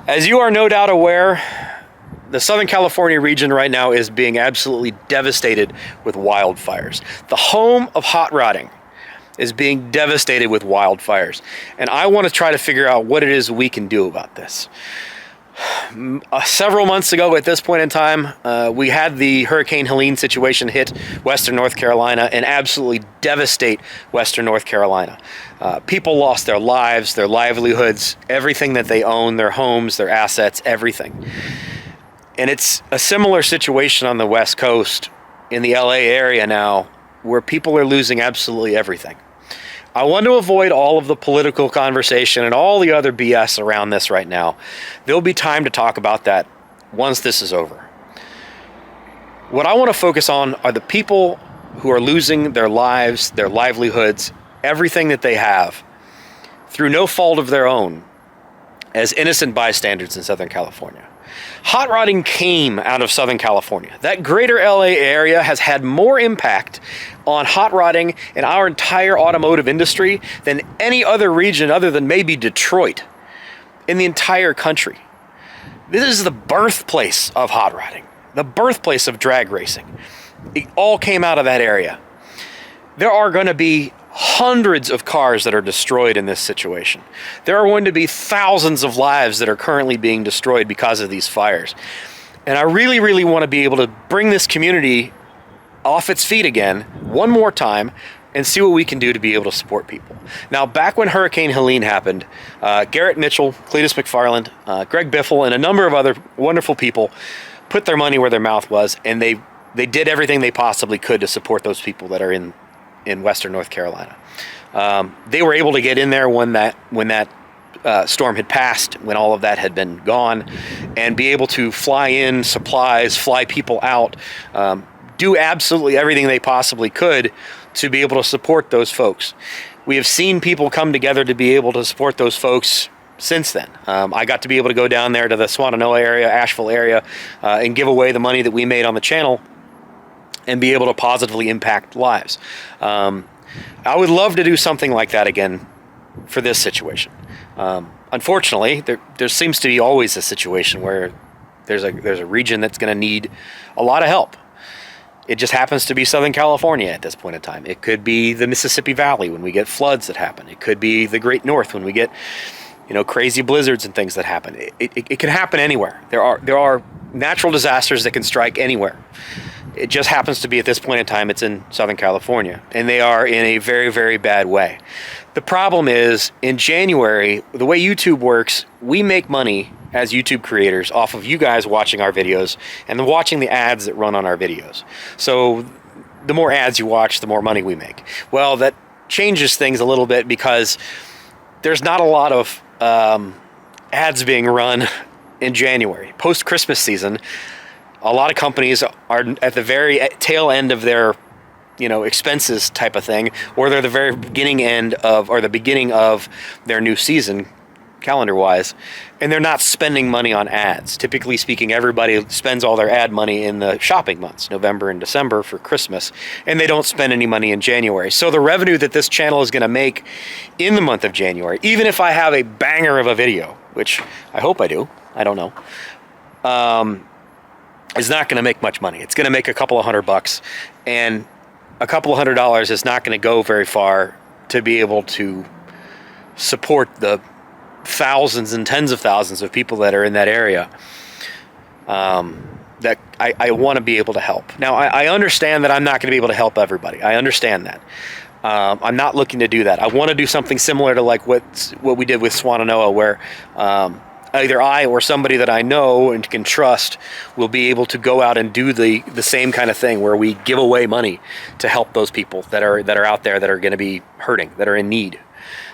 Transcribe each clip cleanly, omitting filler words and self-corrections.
As you are no doubt aware, the Southern California region right now is being absolutely devastated with wildfires. The home of hot rodding is being devastated with wildfires. And I want to try to figure out what it is we can do about this. Several months ago at this point in time, we had the Hurricane Helene situation hit Western North Carolina and absolutely devastate Western North Carolina. People lost their lives, their livelihoods, everything that they own, their homes, their assets, everything. And it's a similar situation on the West Coast in the LA area now, where people are losing absolutely everything. I want to avoid all of the political conversation and all the other BS around this right now. There'll be time to talk about that once this is over. What I want to focus on are the people who are losing their lives, their livelihoods, everything that they have through no fault of their own as innocent bystanders in Southern California. Hot rodding came out of Southern California. That greater LA area has had more impact on hot rodding in our entire automotive industry than any other region other than maybe Detroit in the entire country. This is the birthplace of hot rodding, the birthplace of drag racing. It all came out of that area. There are going to be hundreds of cars that are destroyed in this situation. There are going to be thousands of lives that are currently being destroyed because of these fires. And I really, really want to be able to bring this community off its feet again one more time and see what we can do to be able to support people. Now, back when Hurricane Helene happened, Garrett Mitchell, Cleetus McFarland, Greg Biffle, and a number of other wonderful people put their money where their mouth was, and they did everything they possibly could to support those people that are in Western North Carolina. They were able to get in there when that storm had passed, when all of that had been gone, and be able to fly in supplies, fly people out, do absolutely everything they possibly could to be able to support those folks. We have seen people come together to be able to support those folks since then. I got to be able to go down there to the Swannanoa area, Asheville area, and give away the money that we made on the channel and be able to positively impact lives. I would love to do something like that again for this situation. Unfortunately, there seems to be always a situation where there's a region that's going to need a lot of help. It just happens to be Southern California at this point in time. It could be the Mississippi Valley when we get floods that happen. It could be the Great North when we get, crazy blizzards and things that happen. It can happen anywhere. There are natural disasters that can strike anywhere. It just happens to be at this point in time, it's in Southern California, and they are in a very, very bad way. The problem is, in January, the way YouTube works, we make money as YouTube creators off of you guys watching our videos and watching the ads that run on our videos. So the more ads you watch, the more money we make. Well, that changes things a little bit because there's not a lot of ads being run in January. Post-Christmas season, a lot of companies are at the very tail end of their, expenses type of thing, or they're the very beginning of their new season, calendar-wise, and they're not spending money on ads. Typically speaking, everybody spends all their ad money in the shopping months, November and December for Christmas, and they don't spend any money in January. So the revenue that this channel is going to make in the month of January, even if I have a banger of a video, which I hope I do, I don't know, is not going to make much money. It's going to make a couple of $100, and a couple of $100 is not going to go very far to be able to support the thousands and tens of thousands of people that are in that area that I want to be able to help. Now, I understand that I'm not going to be able to help everybody. I understand that. I'm not looking to do that. I want to do something similar to like what we did with Swannanoa, where either I or somebody that I know and can trust will be able to go out and do the same kind of thing, where we give away money to help those people that are out there that are going to be hurting, that are in need.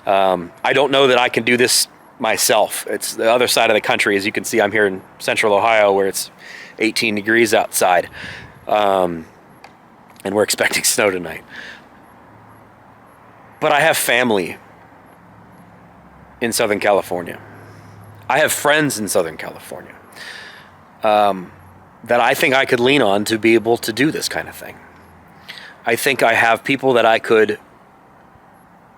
I don't know that I can do this myself. It's the other side of the country. As you can see, I'm here in central Ohio where it's 18 degrees outside, and we're expecting snow tonight. But I have family in Southern California. I have friends in Southern California that I think I could lean on to be able to do this kind of thing. I think I have people that I could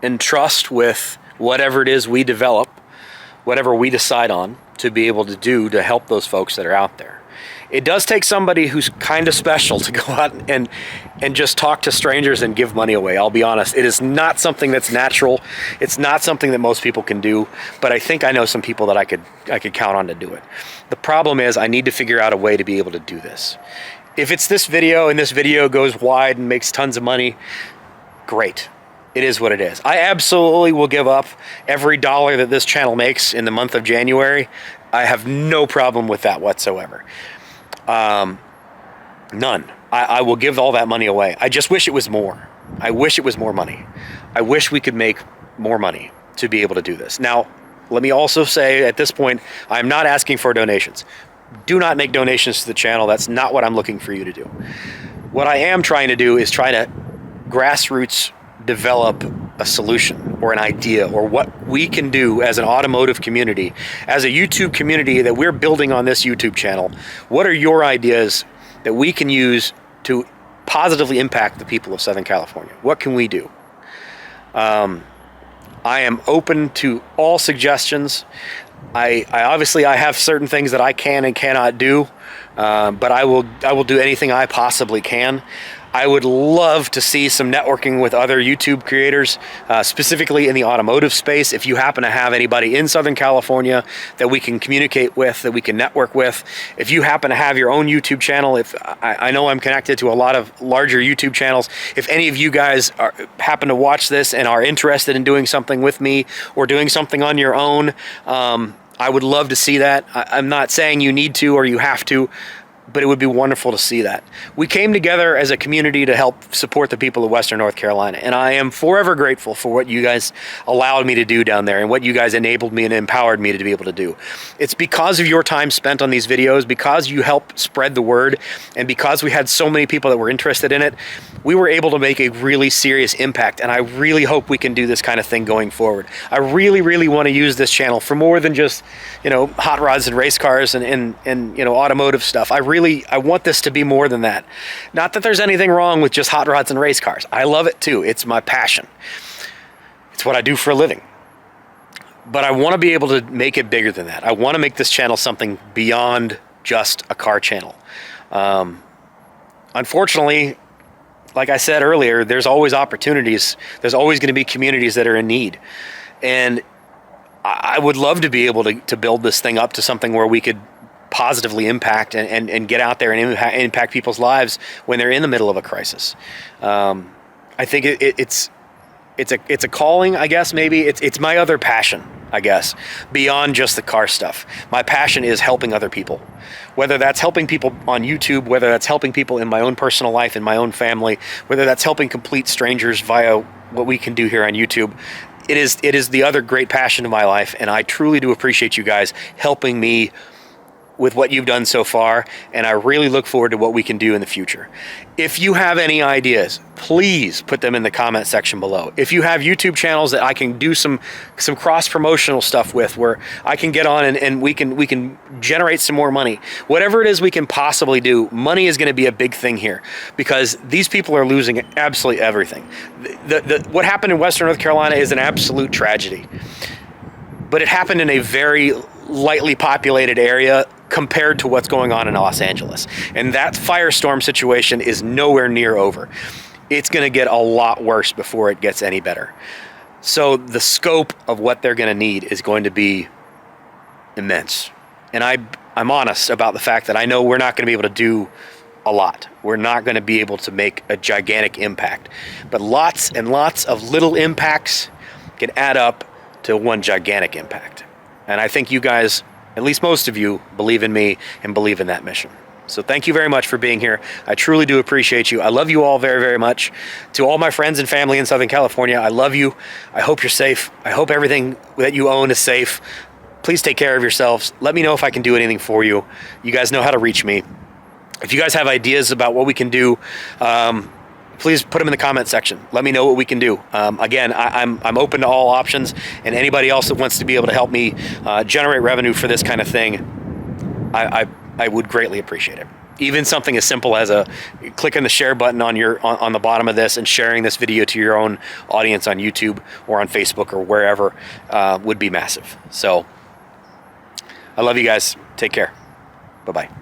entrust with whatever it is we develop, whatever we decide on, to be able to do to help those folks that are out there. It does take somebody who's kind of special to go out and just talk to strangers and give money away. I'll be honest. It is not something that's natural. It's not something that most people can do, but I think I know some people that I could count on to do it. The problem is I need to figure out a way to be able to do this. If it's this video and this video goes wide and makes tons of money, great. It is what it is. I absolutely will give up every dollar that this channel makes in the month of January. I have no problem with that whatsoever. None. I will give all that money away. I just wish it was more. I wish it was more money. I wish we could make more money to be able to do this. Now, let me also say at this point, I'm not asking for donations. Do not make donations to the channel. That's not what I'm looking for you to do. What I am trying to do is try to grassroots develop a solution or an idea or what we can do as an automotive community, as a YouTube community that we're building on this YouTube channel. What are your ideas that we can use to positively impact the people of Southern California? What can we do? I am open to all suggestions. I obviously have certain things that I can and cannot do, but I will do anything I possibly can. I would love to see some networking with other YouTube creators, specifically in the automotive space. If you happen to have anybody in Southern California that we can communicate with, that we can network with. If you happen to have your own YouTube channel, if I know I'm connected to a lot of larger YouTube channels. If any of you guys happen to watch this and are interested in doing something with me or doing something on your own, I would love to see that. I'm not saying you need to or you have to, but it would be wonderful to see that. We came together as a community to help support the people of Western North Carolina, and I am forever grateful for what you guys allowed me to do down there and what you guys enabled me and empowered me to be able to do. It's because of your time spent on these videos, because you helped spread the word, and because we had so many people that were interested in it, we were able to make a really serious impact, and I really hope we can do this kind of thing going forward. I really, really want to use this channel for more than just, hot rods and race cars and automotive stuff. I want this to be more than that. Not that there's anything wrong with just hot rods and race cars. I love it too. It's my passion. It's what I do for a living. But I want to be able to make it bigger than that. I want to make this channel something beyond just a car channel. Unfortunately, like I said earlier, there's always opportunities. There's always going to be communities that are in need. And I would love to be able to build this thing up to something where we could positively impact and get out there and impact people's lives when they're in the middle of a crisis. I think it's a calling, I guess. Maybe it's my other passion, I guess, beyond just the car stuff. My passion is helping other people, whether that's helping people on YouTube, whether that's helping people in my own personal life, in my own family, whether that's helping complete strangers via what we can do here on YouTube. It is the other great passion of my life, and I truly do appreciate you guys helping me with what you've done so far, and I really look forward to what we can do in the future. If you have any ideas, please put them in the comment section below. If you have YouTube channels that I can do some cross-promotional stuff with, where I can get on and we can generate some more money, whatever it is we can possibly do, money is going to be a big thing here, because these people are losing absolutely everything. What happened in Western North Carolina is an absolute tragedy, but it happened in a very lightly populated area compared to what's going on in Los Angeles. And that firestorm situation is nowhere near over. It's going to get a lot worse before it gets any better. So the scope of what they're going to need is going to be immense. And I'm honest about the fact that I know we're not going to be able to do a lot. We're not going to be able to make a gigantic impact. But lots and lots of little impacts can add up to one gigantic impact. And I think you guys, at least most of you, believe in me and believe in that mission. So thank you very much for being here. I truly do appreciate you. I love you all very, very much. To all my friends and family in Southern California, I love you. I hope you're safe. I hope everything that you own is safe. Please take care of yourselves. Let me know if I can do anything for you. You guys know how to reach me. If you guys have ideas about what we can do, please put them in the comment section. Let me know what we can do. Again, I'm open to all options, and anybody else that wants to be able to help me generate revenue for this kind of thing, I would greatly appreciate it. Even something as simple as clicking the share button on the bottom of this and sharing this video to your own audience on YouTube or on Facebook or wherever would be massive. So I love you guys. Take care. Bye-bye.